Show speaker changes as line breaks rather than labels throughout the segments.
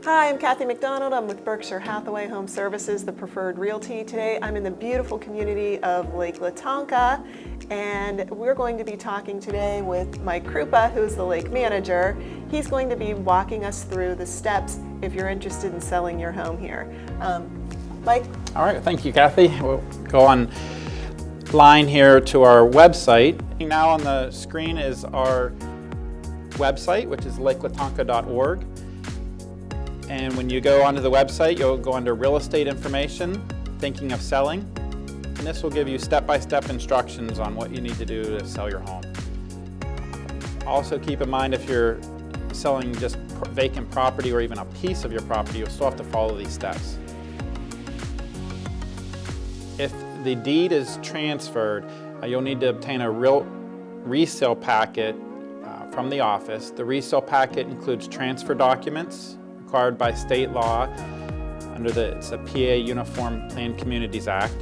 Hi, I'm Kathy McDonald. I'm with Berkshire Hathaway Home Services, the preferred realty. Today I'm in the beautiful community of Lake Latonka, and we're going to be talking today with Mike Krupa, who's the lake manager. He's going to be walking us through the steps if you're interested in selling your home here. Mike?
All right, thank you, Kathy. We'll go online here to our website. Now on the screen is our website, which is lakelatonka.org. And when you go onto the website, you'll go under real estate information, thinking of selling. And this will give you step-by-step instructions on what you need to do to sell your home. Also keep in mind if you're selling just vacant property or even a piece of your property, you'll still have to follow these steps. If the deed is transferred, you'll need to obtain a resale packet from the office. The resale packet includes transfer documents required by state law under it's a PA Uniform Planned Communities Act.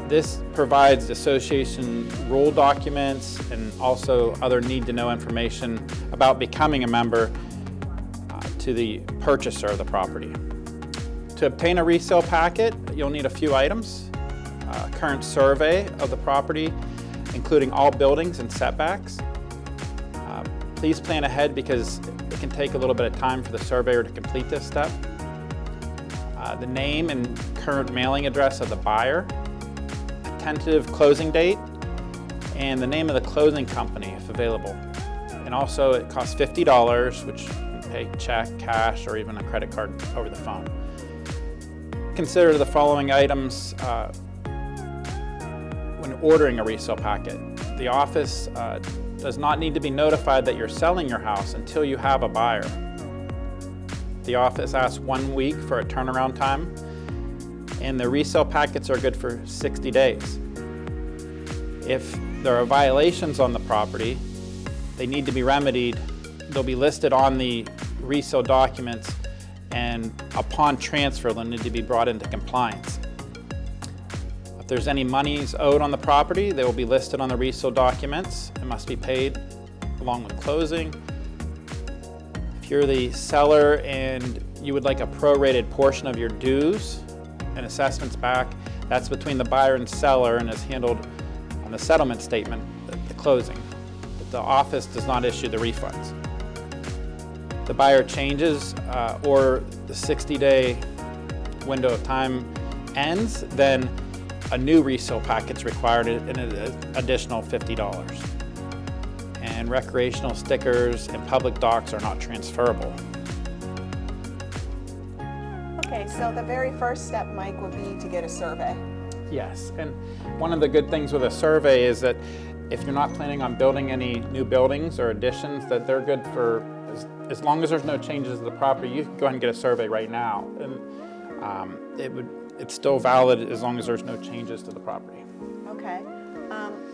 This provides association rule documents and also other need-to-know information about becoming a member to the purchaser of the property. To obtain a resale packet, you'll need a few items. Current survey of the property, including all buildings and setbacks. Please plan ahead because it can take a little bit of time for the surveyor to complete this step. The name and current mailing address of the buyer, a tentative closing date, and the name of the closing company if available. And also it costs $50, which you can pay check, cash, or even a credit card over the phone. Consider the following items when ordering a resale packet. The office does not need to be notified that you're selling your house until you have a buyer. The office asks 1 week for a turnaround time, and the resale packets are good for 60 days. If there are violations on the property, they need to be remedied. They'll be listed on the resale documents, and upon transfer, they'll need to be brought into compliance. If there's any monies owed on the property, they will be listed on the resale documents and must be paid along with closing. If you're the seller and you would like a prorated portion of your dues and assessments back, that's between the buyer and seller and is handled on the settlement statement at the closing. But the office does not issue the refunds. The buyer changes or the 60-day window of time ends, then a new resale packet's required and an additional $50. And recreational stickers and public docks are not transferable.
Okay, so the very first step, Mike, would be to get a survey.
Yes, and one of the good things with a survey is that if you're not planning on building any new buildings or additions, that they're good for, as long as there's no changes to the property, you can go ahead and get a survey right now. And it's still valid as long as there's no changes to the property.
Okay.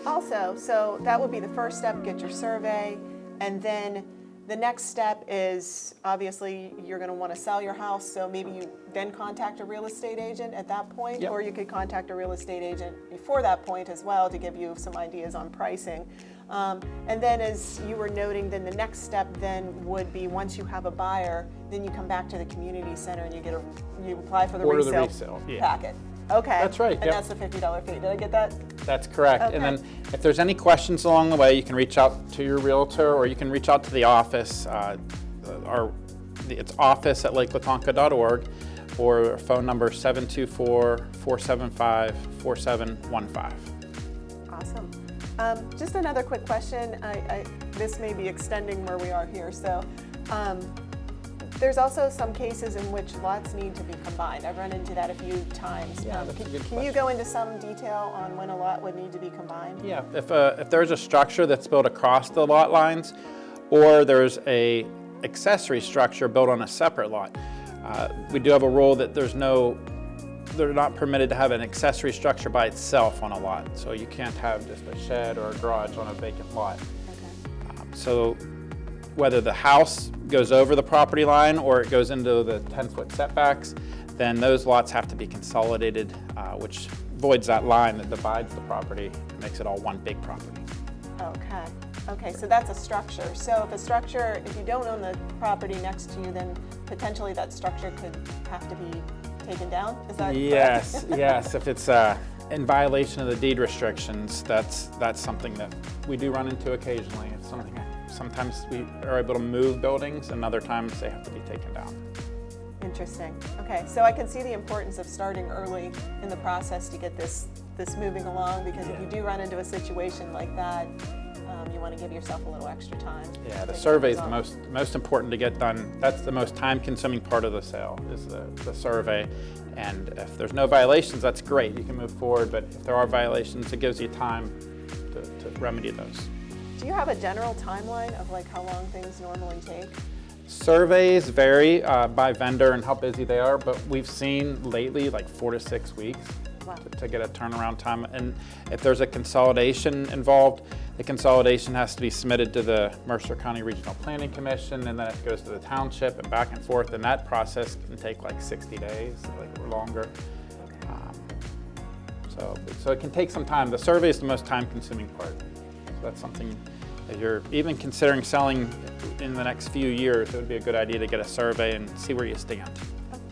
Also, so that would be the first step, get your survey, and then the next step is obviously you're going to want to sell your house, so maybe you then contact a real estate agent at that point,
Yep.
Or you could contact a real estate agent before that point as well to give you some ideas on pricing. And then as you were noting, then the next step then would be once you have a buyer, then you come back to the community center and you apply for the resale packet. Okay.
That's right.
And
Yep.
That's the $50 fee. Did I get that?
That's correct.
Okay.
And then if there's any questions along the way, you can reach out to your realtor or you can reach out to the office. It's office@lakelatonka.org or phone number 724-475-4715.
Awesome. Just another quick question. This may be extending where we are here. So there's also some cases in which lots need to be combined. I've run into that a few times.
Yeah, that's a good
Can you go into some detail on when a lot would need to be combined?
Yeah, if there's a structure that's built across the lot lines or there's a accessory structure built on a separate lot, we do have a rule that they're not permitted to have an accessory structure by itself on a lot. So you can't have just a shed or a garage on a vacant lot.
Okay.
So whether the house goes over the property line or it goes into the 10-foot setbacks, then those lots have to be consolidated, which voids that line that divides the property and makes it all one big property.
Okay. Okay, so that's a structure. So if you don't own the property next to you, then potentially that structure could have to be taken down? Is that
Yes,
correct?
yes. If it's in violation of the deed restrictions, that's something that we do run into occasionally. It's sometimes we are able to move buildings, and other times they have to be taken down.
Interesting. Okay, so I can see the importance of starting early in the process to get this moving along, because if you do run into a situation like that, you want to give yourself a little extra time.
Yeah, the survey is the most important to get done. That's the most time-consuming part of the sale, is the survey. And if there's no violations, that's great. You can move forward. But if there are violations, it gives you time to remedy those.
Do you have a general timeline of like how long things normally take?
Surveys vary by vendor and how busy they are, but we've seen lately like 4 to 6 weeks.
Wow.
To get a turnaround time. And if there's a consolidation involved, the consolidation has to be submitted to the Mercer County Regional Planning Commission, and then it goes to the township and back and forth, and that process can take like 60 days, or longer. So it can take some time. The survey is the most time-consuming part. So that's something, if you're even considering selling in the next few years, it would be a good idea to get a survey and see where you stand.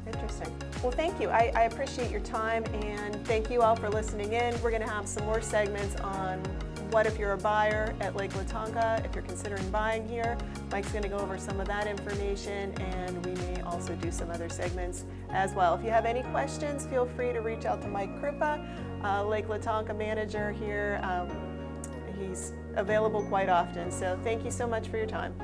Interesting. Well, thank you. I appreciate your time, and thank you all for listening in. We're going to have some more segments on what if you're a buyer at Lake Latonka, if you're considering buying here. Mike's going to go over some of that information, and we may also do some other segments as well. If you have any questions, feel free to reach out to Mike Krupa, Lake Latonka manager here. He's available quite often. So thank you so much for your time.